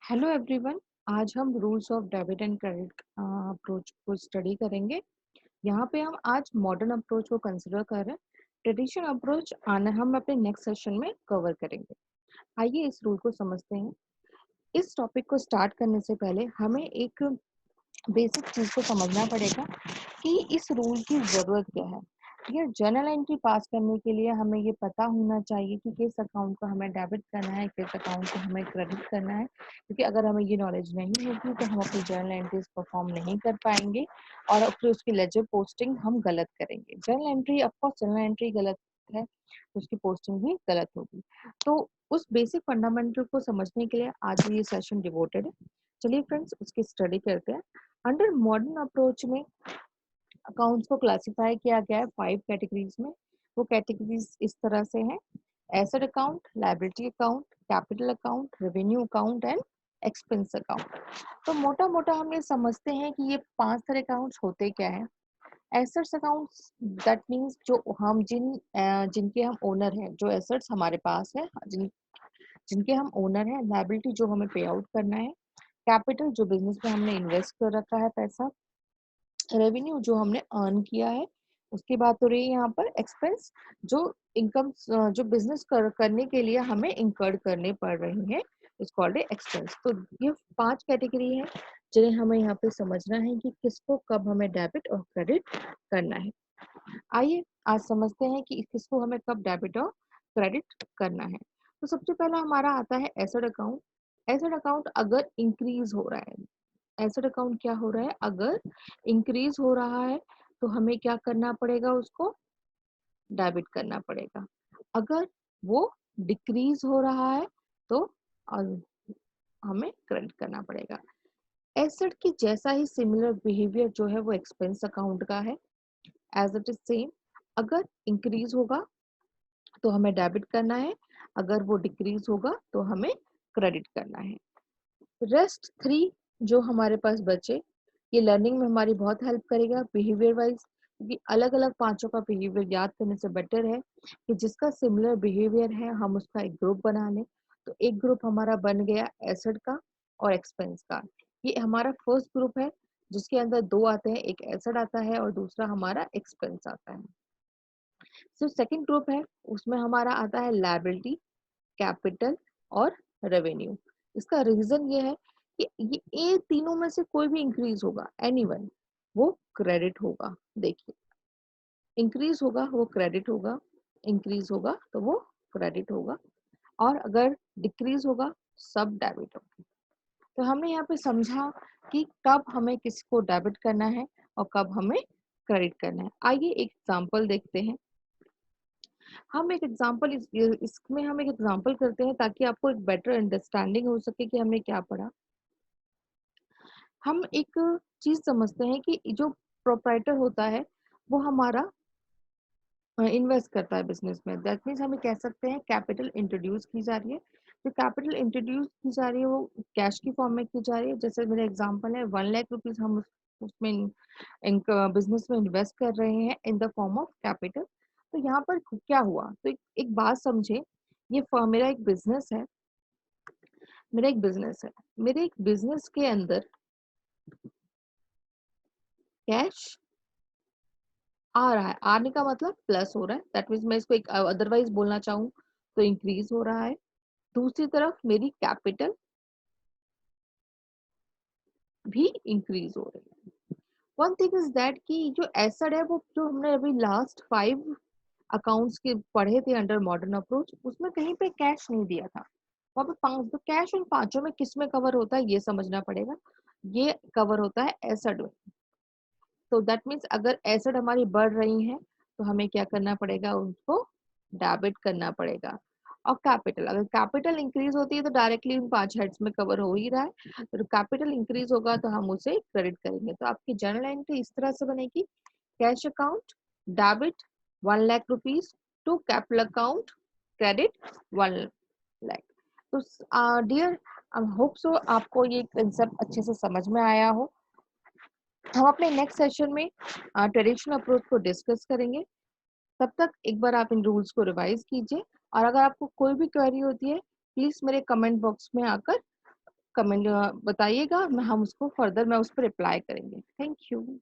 Hello everyone. आज हम rules of debit and credit approach को स्टडी करेंगे। यहाँ पे हम आज मॉडर्न अप्रोच को कंसिडर कर रहे हैं। ट्रेडिशनल अप्रोच आना हम अपने नेक्स्ट सेशन में कवर करेंगे। आइए इस रूल को समझते हैं। इस टॉपिक को स्टार्ट करने से पहले हमें एक बेसिक चीज को समझना पड़ेगा कि इस रूल की जरूरत क्या है। ये जर्नल एंट्री पास करने के लिए हमें ये पता होना चाहिए कि किस अकाउंट को हमें डेबिट करना है, किस अकाउंट को हमें क्रेडिट करना है। क्योंकि अगर हमें ये नॉलेज नहीं होगी तो हम अपनी जर्नल एंट्रीज परफॉर्म नहीं कर पाएंगे और फिर उसकी लेजर पोस्टिंग हम गलत करेंगे। Journal entry of course journal entry गलत है, उसकी पोस्टिंग भी गलत होगी। तो उस बेसिक फंडामेंटल को समझने के लिए आज ये सेशन डिवोटेड है। चलिए फ्रेंड्स उसकी स्टडी करते हैं। अंडर मॉडर्न अप्रोच में अकाउंट्स को क्लासिफाई किया गया है 5 कैटेगरीज में। वो कैटेगरीज इस तरह से हैं: asset account, liability account, capital account, revenue account and expense account. तो मोटा मोटा हम ये समझते हैं कि ये 5 तरह अकाउंट्स होते क्या हैं। एसेट्स अकाउंट्स दैट मीन्स जो हम जिनके हम ओनर हैं, जो एसेट्स हमारे पास है, जिनके हम ओनर हैं। लायबिलिटी जो हमें पे आउट करना है। कैपिटल जो बिजनेस में हमने इन्वेस्ट कर रखा है पैसा। रेवेन्यू जो हमने अर्न किया है। उसकी बात हो रही है यहाँ पर एक्सपेंस, जो इनकम जो बिजनेस करने के लिए हमें इंकर्ड करने पड़ रही है, इस कॉल्ड एक्सपेंस। तो ये 5 कैटेगरी है जिन्हें हमें यहाँ पे समझना है कि किसको कब हमें डेबिट और क्रेडिट करना है। आइए आज समझते हैं कि किसको हमें कब डेबिट और क्रेडिट करना है। तो सबसे पहला हमारा आता है एसेट अकाउंट। एसेट अकाउंट अगर इंक्रीज हो रहा है, एसेट अकाउंट क्या हो रहा है, अगर इंक्रीज हो रहा है तो हमें क्या करना पड़ेगा, उसको डेबिट करना पड़ेगा। अगर वो डिक्रीज हो रहा है तो हमें क्रेडिट करना पड़ेगा। एसेट की जैसा ही सिमिलर बिहेवियर जो है वो एक्सपेंस अकाउंट का है, एज इट इज सेम। अगर इंक्रीज होगा तो हमें डेबिट करना है, अगर वो डिक्रीज होगा तो हमें क्रेडिट करना है। रेस्ट 3 जो हमारे पास बचे, ये लर्निंग में हमारी बहुत हेल्प करेगा बिहेवियर वाइज, क्योंकि अलग अलग पांचों का बिहेवियर याद करने से बेटर है कि जिसका सिमिलर बिहेवियर है हम उसका एक ग्रुप बना लें। तो एक ग्रुप हमारा बन गया एसेट का और एक्सपेंस का। ये हमारा फर्स्ट ग्रुप है जिसके अंदर 2 आते हैं, एक एसेट आता है और दूसरा हमारा एक्सपेंस आता है। जो सेकंड ग्रुप है उसमें हमारा आता है लायबिलिटी, कैपिटल और रेवेन्यू। इसका रीजन ये है कि ये तीनों में से कोई भी इंक्रीज होगा, एनीवन, वो क्रेडिट होगा। देखिए, इंक्रीज होगा वो क्रेडिट होगा, इंक्रीज होगा तो वो क्रेडिट होगा, और अगर डिक्रीज होगा सब डेबिट होगा। तो हमने यहाँ पे समझा कि कब हमें किसको डेबिट करना है और कब हमें क्रेडिट करना है। आइए एक एग्जांपल देखते हैं। हम एक एग्जांपल इसमें हम एक एग्जांपल करते हैं ताकि आपको एक बेटर अंडरस्टैंडिंग हो सके कि हमने क्या पढ़ा। हम एक चीज समझते हैं कि जो प्रोप्राइटर होता है वो हमारा इन्वेस्ट करता है बिजनेस में। दैट मीन्स हमें कह सकते हैं कैपिटल इंट्रोड्यूस की जा रही है। जो कैपिटल इंट्रोड्यूस की जा रही है वो कैश की फॉर्म में की जा रही है। जैसे मेरा एग्जांपल है 1 लाख रुपीज हम उसमें बिजनेस में इन्वेस्ट कर रहे हैं in the form of capital. तो यहाँ पर क्या हुआ, तो एक बात समझे। ये मेरा एक बिजनेस है, मेरा एक बिजनेस है, मेरे एक बिजनेस के अंदर कैश आ रहा है। आने का मतलब प्लस हो रहा है। दैट मीन्स मैं इसको एक अदरवाइज बोलना चाहूँ तो इंक्रीज हो रहा है। दूसरी तरफ मेरी कैपिटल भी इंक्रीज हो रही है। वन थिंग इज दैट कि जो एसेट है वो जो हमने अभी लास्ट 5 अकाउंट्स के पढ़े थे अंडर मॉडर्न अप्रोच, उसमें कहीं पे कैश नहीं दिया था। वहां पे 5, तो कैश उन पांचों में किस में कवर होता है ये समझना पड़ेगा। ये कवर होता है एसेट में। तो दैट मीन्स अगर एसेट हमारी बढ़ रही है तो हमें क्या करना पड़ेगा, उसको डेबिट करना पड़ेगा। और कैपिटल, अगर कैपिटल इंक्रीज होती है तो डायरेक्टली उन 5 हेड्स में कवर हो ही रहा है। तो कैपिटल इंक्रीज होगा तो हम उसे क्रेडिट करेंगे। तो आपकी जर्नल एंट्री इस तरह से बनेगी: cash account debit 1 lakh rupees to capital account credit 1 lakh. तो डियर, आई होप सो आपको ये कंसेप्ट अच्छे से समझ में आया हो। हम अपने नेक्स्ट सेशन में ट्रेडिशनल अप्रोच को डिस्कस करेंगे। तब तक एक बार आप इन रूल्स को रिवाइज कीजिए, और अगर आपको कोई भी क्वेरी होती है प्लीज मेरे कमेंट बॉक्स में आकर कमेंट बताइएगा, मैं हम उसको फर्दर मैं उस पर रिप्लाई करेंगे। Thank you.